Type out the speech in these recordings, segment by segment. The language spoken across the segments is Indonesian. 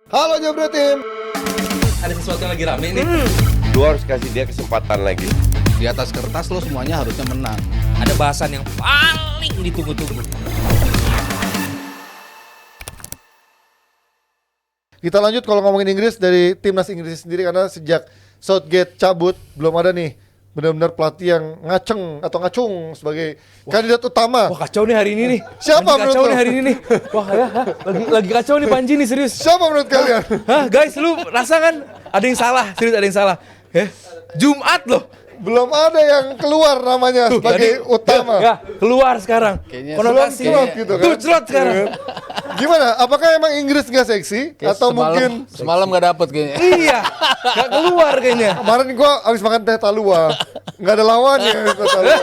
Halo Jabro Tim. Ada sesuatu yang lagi rame nih. Lu harus kasih dia kesempatan lagi. Di atas kertas lo semuanya harusnya menang. Ada bahasan yang paling ditunggu-tunggu. Kita lanjut kalau ngomongin Inggris dari timnas Inggris sendiri, karena sejak Southgate cabut belum ada nih benar-benar pelatih yang ngaceng atau ngacung sebagai kandidat utama. Wah kacau nih hari ini nih. Siapa Panji menurut kacau lo? nih hari ini nih. Wah ya, lagi kacau nih Panji nih serius. Siapa menurut kalian? Hah guys, lu rasa kan ada yang salah, serius ada yang salah. Jumat loh. Belum ada yang keluar namanya sebagai utama. Ya, keluar sekarang. Konotasi Celot gitu kan. tuh celot sekarang. Gimana? Apakah emang Inggris nggak seksi atau mungkin Semalam gak dapet kayaknya. Iya, gak keluar kayaknya. kemarin gua habis makan teh talua nggak ada lawannya teh talua.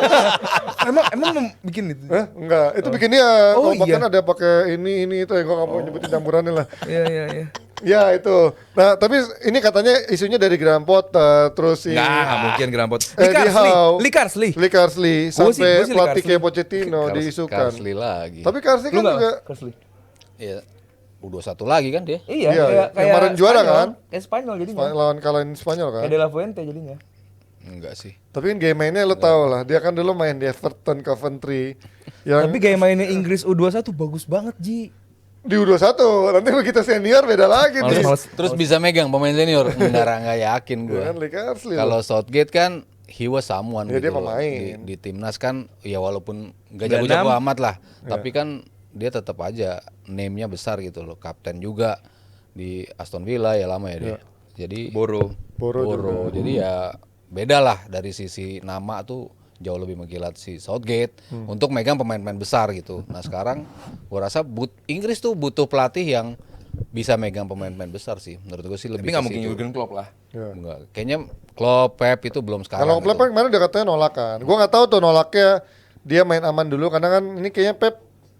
Emang bikin itu. Enggak, itu bikin dia. Oh, Oh, bahkan iya. ada pakai ini itu ya, gua nggak mau nyebutin campurannya lah. Iya. Ya itu. Nah tapi ini katanya isunya dari Graham Potter, terus si Nggak mungkin Graham Potter. Eddie Howe, Lee Carsley. Lee Carsley, Gua sih sampai Lee pelatih Carsley. kayak Pochettino diisukan. Carsley lagi. Tapi Carsley Lu kan nggak juga Carsley? Iya. U21 lagi kan dia. Iya, Iya, kayak yang kemarin juara Spanyol. kan? Kayak Spanyol jadinya. lawan kalahin Spanyol kan. Kayak De La Fuente jadinya. Enggak sih. Tapi kan game mainnya lo tau lah, dia kan dulu main di Everton, Coventry, yang Tapi gaya mainnya Inggris U21 bagus banget, Ji. di U21. Nanti begitu senior beda lagi nih. Males. Terus bisa megang pemain senior. Enggak yakin gue. Kan Lee Carsley. Kalau Southgate kan he was someone Ya, dia gitu loh. pemain. Di timnas kan ya walaupun enggak 96. jago-jago amat lah, tapi kan dia tetap aja name-nya besar gitu loh. Kapten juga di Aston Villa ya lama ya dia. Jadi Boro. Boro Jadi ya beda lah dari sisi nama tuh jauh lebih mengkilat si Southgate untuk megang pemain-pemain besar gitu. Nah sekarang gua rasa Inggris tuh butuh pelatih yang bisa megang pemain-pemain besar sih. Menurut gue sih lebih Tapi nggak ke mungkin situ. Jurgen Klopp lah. Ya. Enggak. Kayaknya Klopp, Pep itu belum sekarang. Kalau Klopp gitu. kan kemarin udah katanya nolak kan. Gua nggak tahu tuh nolaknya dia main aman dulu, karena kan ini kayaknya Pep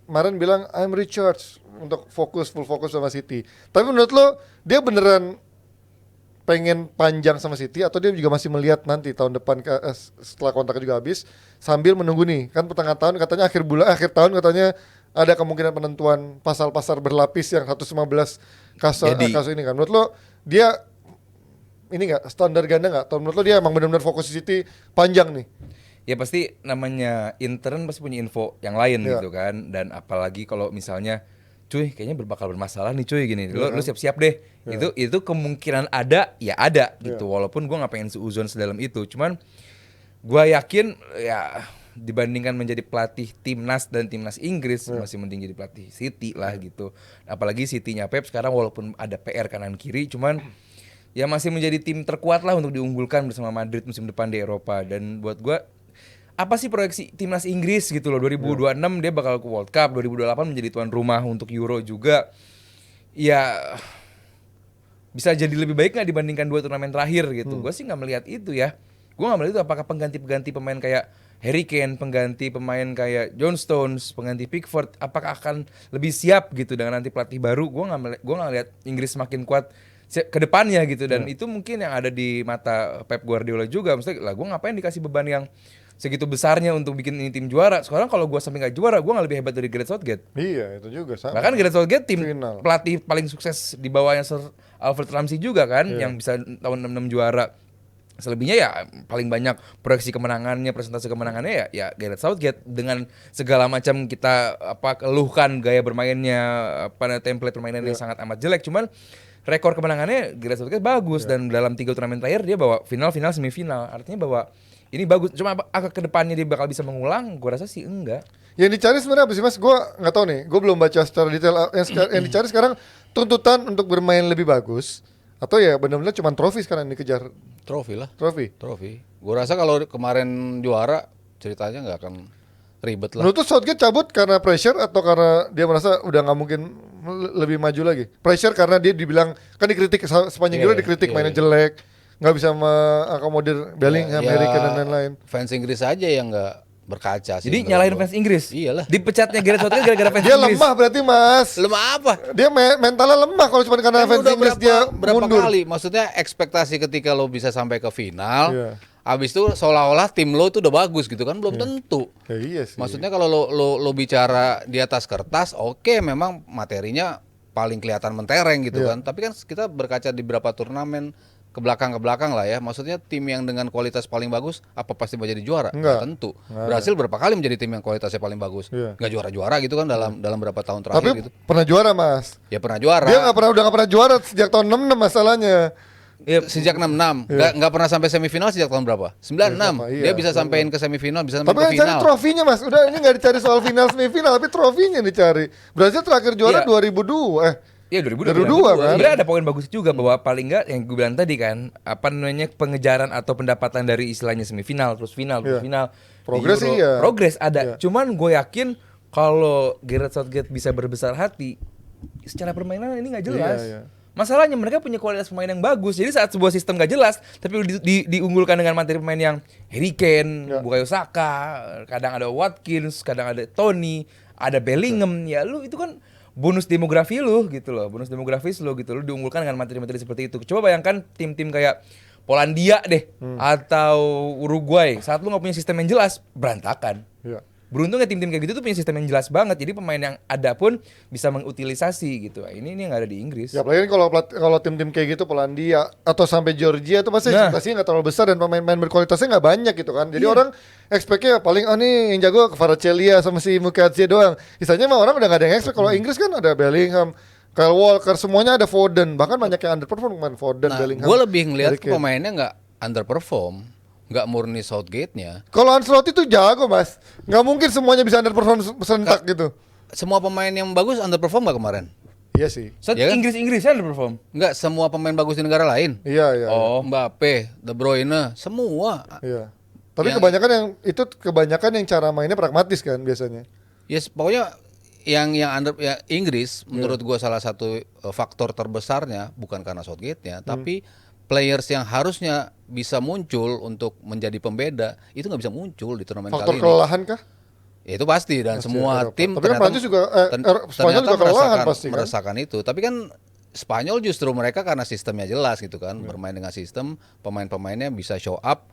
kemarin bilang I'm recharged untuk full fokus sama City. Tapi menurut lo dia beneran pengen panjang sama City atau dia juga masih melihat nanti tahun depan setelah kontraknya juga habis sambil menunggu nih kan pertengahan tahun katanya akhir tahun katanya ada kemungkinan penentuan pasal-pasal berlapis yang 115 kasus ini kan. Menurut lo dia ini nggak standar ganda nggak? Atau menurut lo dia emang benar-benar fokus di City panjang nih? Ya pasti namanya intern pasti punya info yang lain Iya. gitu kan. Dan apalagi kalau misalnya cuy kayaknya bakal bermasalah nih cuy gini. Lu siap-siap deh. Itu kemungkinan ada ya ada gitu. Walaupun gua nggak pengen seuzon sedalam itu. Cuman gua yakin ya dibandingkan menjadi pelatih timnas dan timnas Inggris masih mending jadi pelatih City lah gitu. Apalagi City-nya Pep sekarang walaupun ada PR kanan kiri cuman ya masih menjadi tim terkuat lah untuk diunggulkan bersama Madrid musim depan di Eropa. Dan buat gua apa sih proyeksi timnas Inggris gitu loh 2026 dia bakal ke World Cup, 2028 menjadi tuan rumah untuk Euro juga. Ya bisa jadi lebih baik nggak dibandingkan 2 turnamen terakhir gitu. Gue sih nggak melihat itu ya. Gue nggak melihat itu apakah pengganti pemain kayak Harry Kane, pengganti pemain kayak John Stones, pengganti Pickford, apakah akan lebih siap gitu dengan nanti pelatih baru? Gue nggak lihat Inggris semakin kuat ke depannya gitu. Dan itu mungkin yang ada di mata Pep Guardiola juga. Maksudnya lah gue ngapain dikasih beban yang segitu besarnya untuk bikin ini tim juara. Sekarang kalau gue sampai nggak juara, gue nggak lebih hebat dari Gareth Southgate. Iya itu juga sama. Bahkan Gareth Southgate tim Final. pelatih paling sukses di bawahnya Sir Alfred Ramsey juga kan, yang bisa tahun 66 juara. Selebihnya ya paling banyak proyeksi kemenangannya, presentasi kemenangannya ya Gareth Southgate dengan segala macam kita keluhkan gaya bermainnya, template permainannya yang sangat amat jelek. Cuman rekor kemenangannya Gareth Southgate bagus dan dalam 3 turnamen terakhir dia bawa final, semifinal. Artinya bahwa ini bagus, cuma agak ke depannya dia bakal bisa mengulang, gue rasa sih enggak. Yang dicari sebenarnya apa sih mas? Gue nggak tahu nih, gue belum baca secara detail. Yang dicari sekarang tuntutan untuk bermain lebih bagus atau ya benar-benar cuma trofi sekarang yang dikejar? Trofi lah. Trofi. Gue rasa kalau kemarin juara ceritanya nggak akan ribet lah. Menurut tuh Southgate cabut karena pressure atau karena dia merasa udah nggak mungkin lebih maju lagi? Pressure karena dia dibilang kan dikritik sepanjang Euro dikritik mainnya jelek, nggak bisa mengakomodir Bellingham, Harry Kane dan lain-lain. Fans Inggris aja yang nggak berkaca sih. Jadi menurut nyalahin gua. fans Inggris. Iyalah. Dipecatnya Gareth Southgate gara-gara fans Dia Inggris. lemah berarti mas. Lemah apa? Dia mentalnya lemah kalau cuma karena Kan fans udah Inggris dia berapa mundur. kali? Maksudnya ekspektasi ketika lo bisa sampai ke final, Iya. abis itu seolah-olah tim lo tuh udah bagus gitu kan, belum tentu. Ya, iya sih. Maksudnya kalau lo bicara di atas kertas, oke memang materinya paling kelihatan mentereng gitu kan. Tapi kan kita berkaca di beberapa turnamen ke belakang lah ya. Maksudnya tim yang dengan kualitas paling bagus apa pasti mau jadi juara? Enggak. Tentu. Enggak Brasil berapa kali menjadi tim yang kualitasnya paling bagus? Iya. Nggak juara-juara gitu kan dalam berapa tahun terakhir Tapi gitu. pernah juara, Mas. Ya pernah juara. Dia udah nggak pernah juara sejak tahun 66 masalahnya. Ya, sejak 66. Nggak pernah sampai semifinal sejak tahun berapa? 96. Iya, Dia bisa sampein ke semifinal, bisa Tapi sampai yang ke cari final. trofinya, Mas. Udah ini nggak dicari soal final semifinal, tapi trofinya dicari. Brazil terakhir juara Iya. 2002. Iya 2002 kan? Sebenarnya ada poin bagus juga bahwa paling enggak yang gue bilang tadi kan apa namanya pengejaran atau pendapatan dari istilahnya semifinal terus final terus Iya. final. Di Progres Euro, sih iya. Progres ada. Iya. Cuman gue yakin kalau Gareth Southgate bisa berbesar hati secara permainan ini nggak jelas. Iya, iya. Masalahnya mereka punya kualitas pemain yang bagus. Jadi saat sebuah sistem gak jelas tapi diunggulkan dengan materi pemain yang Harry Kane, Iya. Bukayo Saka, kadang ada Watkins, kadang ada Tony, ada Bellingham, ya lu itu kan bonus demografi lu gitu loh, bonus demografis lu gitu, lu diunggulkan dengan materi-materi seperti itu. Coba bayangkan tim-tim kayak Polandia deh atau Uruguay, saat lu nggak punya sistem yang jelas, berantakan. Iya. Beruntungnya tim-tim kayak gitu tuh punya sistem yang jelas banget, jadi pemain yang ada pun bisa mengutilisasi gitu. Nah, ini yang ada di Inggris. Ya apalagi kan kalau tim-tim kayak gitu Polandia atau sampai Georgia itu pasti Nah. ekspektasinya nggak terlalu besar dan pemain-pemain berkualitasnya nggak banyak gitu kan. Jadi Iya. orang expect-nya paling nih yang jago Kvaratskhelia sama si Mukadze doang. Misalnya mah orang udah nggak ada yang expect. Kalau Inggris kan ada Bellingham, Kyle Walker, semuanya ada Foden. Bahkan banyak yang underperform kemarin Foden, Nah, Bellingham. gue lebih ngelihat Harry Kane. pemainnya nggak underperform, nggak murni Southgate-nya. Kalau Ancelotti itu jago, Mas. Nggak mungkin semuanya bisa underperform serentak gitu. Semua pemain yang bagus underperform nggak kemarin? Iya sih. Ya kan? Inggris-Inggrisnya underperform. Nggak semua pemain bagus di negara lain. Iya, iya. Oh, Mbappe, De Bruyne, semua. Iya. Tapi Yang- kebanyakan yang cara mainnya pragmatis kan biasanya. Ya pokoknya yang Inggris menurut gua salah satu faktor terbesarnya bukan karena Southgate-nya, tapi players yang harusnya bisa muncul untuk menjadi pembeda itu nggak bisa muncul di turnamen Faktor kali ini. kelelahan kah? Ya, itu pasti dan Pasti semua Eropa. tim Tapi kan Prancis juga, Spanyol ternyata juga kelelahan pasti kan? merasakan itu. Tapi kan Spanyol justru mereka karena sistemnya jelas gitu kan, bermain dengan sistem, pemain-pemainnya bisa show up.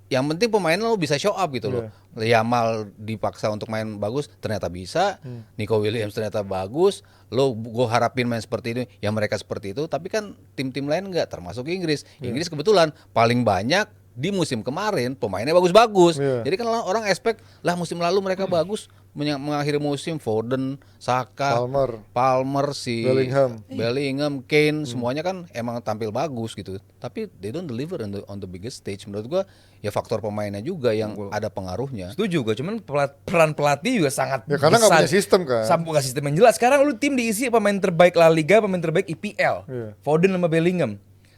Yang penting pemain lo bisa show up gitu loh. Yamal dipaksa untuk main bagus, ternyata bisa. Nico Williams ternyata bagus. Gue harapin main seperti ini, yang mereka seperti itu. Tapi kan tim-tim lain enggak, termasuk Inggris. Inggris kebetulan paling banyak di musim kemarin pemainnya bagus-bagus. Iya. Jadi kan orang expect lah musim lalu mereka bagus, mengakhiri musim Foden, Saka, Palmer, si Bellingham, Kane, semuanya kan emang tampil bagus gitu. Tapi they don't deliver on the biggest stage. Menurut gua ya faktor pemainnya juga yang ada pengaruhnya. Setuju gue, cuman peran pelatih juga sangat Ya karena nggak besar. punya sistem kan. Nggak sistem yang jelas. Sekarang lu tim diisi pemain terbaik La Liga, pemain terbaik IPL, Iya. Foden sama Bellingham,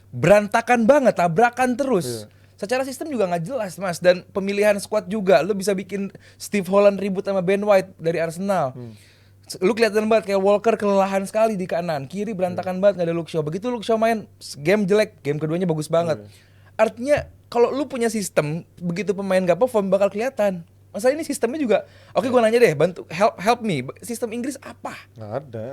berantakan banget, tabrakan terus. Iya. Secara sistem juga nggak jelas mas, dan pemilihan squad juga. Lu bisa bikin Steve Holland ribut sama Ben White dari Arsenal. Lu kelihatan banget kayak Walker kelelahan sekali di kanan, kiri berantakan banget, nggak ada Luke Shaw. Begitu Luke Shaw main game jelek, game keduanya bagus banget. Artinya kalau lu punya sistem, begitu pemain nggak perform bakal kelihatan. Masalah ini sistemnya juga. Oke, gua nanya deh, bantu help me. Sistem Inggris apa? Nggak ada.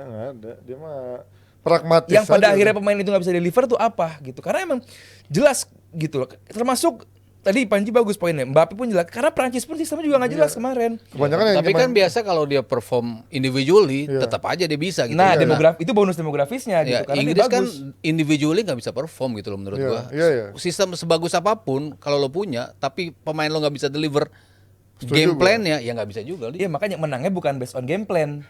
Dia mah pragmatis. Yang pada aja. akhirnya pemain itu nggak bisa deliver tuh apa gitu? Karena emang jelas gitu loh. Termasuk tadi Panji bagus poinnya, Mbappe pun jelas. Karena Prancis pun sistemnya juga nggak jelas kemarin. Kebanyakan yang Tapi kan biasa kalau dia perform individually tetap aja dia bisa gitu. Nah, Ya. demografi itu bonus demografisnya Ya, gitu. Karena dia Inggris kan bagus. individually nggak bisa perform gitu loh menurut Iya, gua. iya. Sistem sebagus apapun kalau lo punya, tapi pemain lo nggak bisa deliver Setuju game gua. plan-nya, ya nggak bisa juga. Iya, makanya menangnya bukan based on game plan.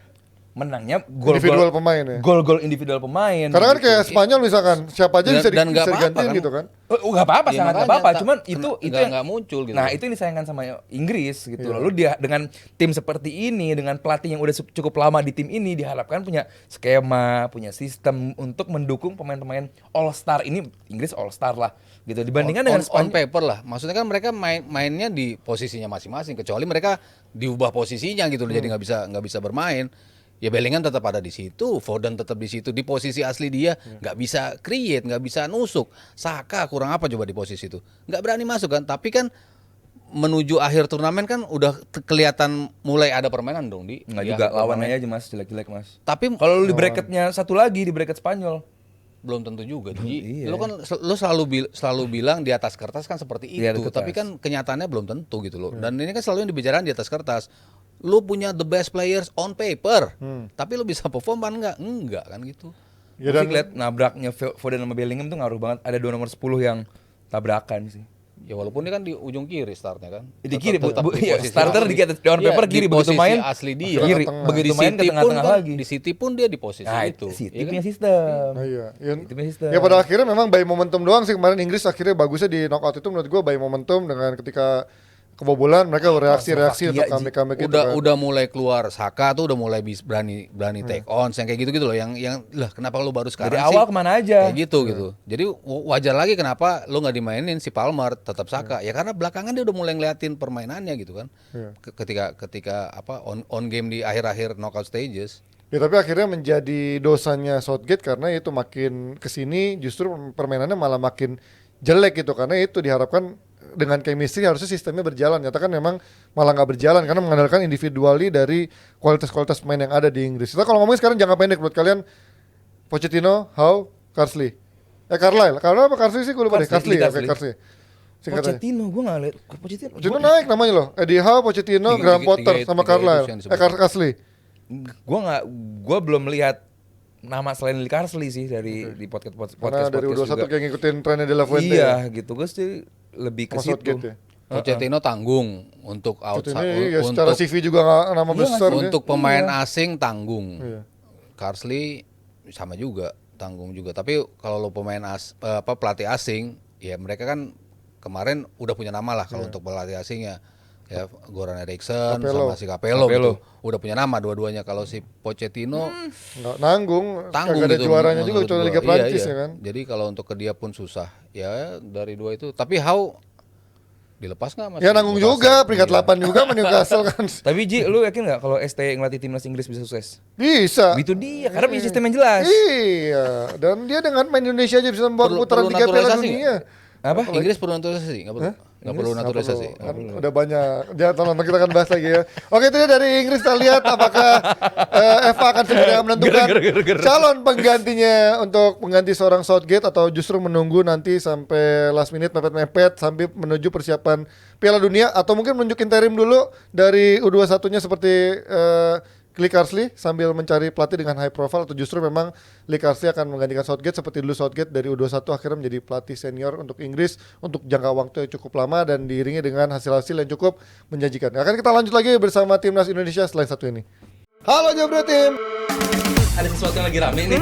Menangnya Individual pemain ya. Gol-gol individual pemain. Karena kan gitu. kayak Spanyol misalkan siapa aja Dan- bisa, dan nggak bisa apa-apa digantiin kan. gitu kan. Oh, nggak apa-apa, Iya, sangat nggak makanya, apa-apa. Cuman itu nggak- yang nggak muncul gitu. Nah, itu yang disayangkan sama Inggris gitu Iya. loh. Lu dengan tim seperti ini, dengan pelatih yang udah cukup lama di tim ini, diharapkan punya skema, punya sistem untuk mendukung pemain-pemain All Star ini. Inggris All Star lah gitu. Dibandingkan dengan on Spanyol. paper lah. Maksudnya kan mereka mainnya di posisinya masing-masing, kecuali mereka diubah posisinya gitu loh, jadi nggak bisa bermain. Ya Bellingham tetap ada di situ, Foden tetap di situ, di posisi asli dia nggak bisa create, nggak bisa nusuk. Saka kurang apa coba di posisi itu, nggak berani masuk kan. Tapi kan menuju akhir turnamen kan udah kelihatan mulai ada permainan dong di. Nggak di juga, akhir lawan turnamen. aja mas, jelek-jelek mas. Tapi Kalau lu di bracketnya satu lagi, di bracket Spanyol. belum tentu juga. Ji. Iya. Lu kan selalu bilang di atas kertas kan seperti Di atas itu, kertas. tapi kan kenyataannya belum tentu gitu loh. Dan ini kan selalu yang dibicarakan di atas kertas. lu punya the best players on paper, tapi lu bisa perform kan enggak kan gitu. Ya, Gue dan lihat nabraknya Foden sama Bellingham tuh ngaruh banget. Ada 2 nomor 10 yang tabrakan sih. Ya walaupun dia kan di ujung kiri startnya kan. Di kiri, Tetap di iya, posisi starter asli. di atas on Iya, paper di kiri, begitu posisi main asli dia. kiri, Tengah. begitu Di main ke City pun tengah-tengah kan, lagi. di City pun dia di posisi Nah, itu. City ya kan? punya sistem. Nah, iya. Ya, Itu punya sistem. ya pada akhirnya memang by momentum doang sih kemarin Inggris akhirnya bagusnya di knockout itu menurut gue by momentum dengan ketika kebobolan mereka bereaksi-reaksi untuk Slovakia, comeback gitu kan. Udah mulai keluar Saka tuh udah mulai berani take on yang kayak gitu-gitu loh yang lah kenapa lu baru sekarang Dari sih? awal kemana aja? Kayak gitu. Jadi wajar lagi kenapa lu nggak dimainin si Palmer tetap Saka. Ya karena belakangan dia udah mulai ngeliatin permainannya gitu kan. Iya. Ketika apa on game di akhir-akhir knockout stages. Ya tapi akhirnya menjadi dosanya Southgate karena itu makin kesini justru permainannya malah makin jelek gitu karena itu diharapkan dengan chemistry harusnya sistemnya berjalan. Nyata kan memang malah nggak berjalan karena mengandalkan individually dari kualitas-kualitas pemain yang ada di Inggris. Kita kalau ngomongin sekarang jangka pendek menurut kalian Pochettino, Howe, Carsley. Carlisle apa Carsley sih gue lupa deh. Carsley, Carsley, Carsley. Carsley. Singkatannya. Pochettino, gue nggak lihat Pochettino. Pochettino naik namanya loh. Eddie Howe, Pochettino, Graham Potter sama Carlisle. Carsley. Gue belum lihat nama selain Lee Carsley sih dari di podcast Karena dari U21 juga. kayak ngikutin trennya De La Fuente. Iya gitu, gue sih lebih ke Sama situ. Southgate ya. Pochettino tanggung untuk outside Ini ya secara CV juga nggak nama besar dia. untuk pemain asing tanggung. Iya. Carsley sama juga tanggung juga. Tapi kalau lo pemain pelatih asing, ya mereka kan kemarin udah punya nama lah kalau untuk pelatih asing ya. Ya Goran Eriksson Capello. sama si Capello gitu. Udah punya nama dua-duanya. Kalau si Pochettino Nggak nanggung, tanggung kagak ada gitu. juaranya juga menurut kecuali gua. Liga Prancis Iya. ya kan. Jadi kalau untuk ke dia pun susah. Ya dari dua itu. Tapi Howe dilepas nggak mas? Ya nanggung juga, peringkat 8 juga sama Newcastle kan. Tapi Ji, lu yakin nggak kalau ST ngelatih timnas Inggris bisa sukses? Bisa. Itu dia, karena punya sistem yang jelas. Iya, dan dia dengan main Indonesia aja bisa membawa Perlu- putaran perlu 3 Piala naturalisasi Dunia. Apa? Inggris perlu naturalisasi? Nggak perlu. Nggak perlu Inggris naturalisasi. nggak perlu. Kan udah banyak. Jangan teman kita akan bahas lagi ya. Oke, itu dia dari Inggris, kita lihat apakah FA akan segera menentukan calon penggantinya untuk mengganti seorang Southgate atau justru menunggu nanti sampai last minute mepet-mepet sampai menuju persiapan Piala Dunia atau mungkin menunjukin interim dulu dari U21-nya seperti Lee Carsley sambil mencari pelatih dengan high profile atau justru memang Lee Carsley akan menggantikan Southgate seperti dulu Southgate dari U21 akhirnya menjadi pelatih senior untuk Inggris untuk jangka waktu yang cukup lama dan diiringi dengan hasil-hasil yang cukup menjanjikan. Akan kita lanjut lagi bersama Timnas Indonesia selain satu ini. Halo Jabra Tim. Ada sesuatu yang lagi rame nih.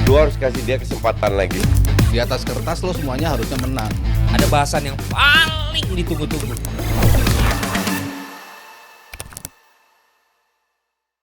Lu harus kasih dia kesempatan lagi. Di atas kertas lo semuanya harusnya menang. Ada bahasan yang paling ditunggu-tunggu.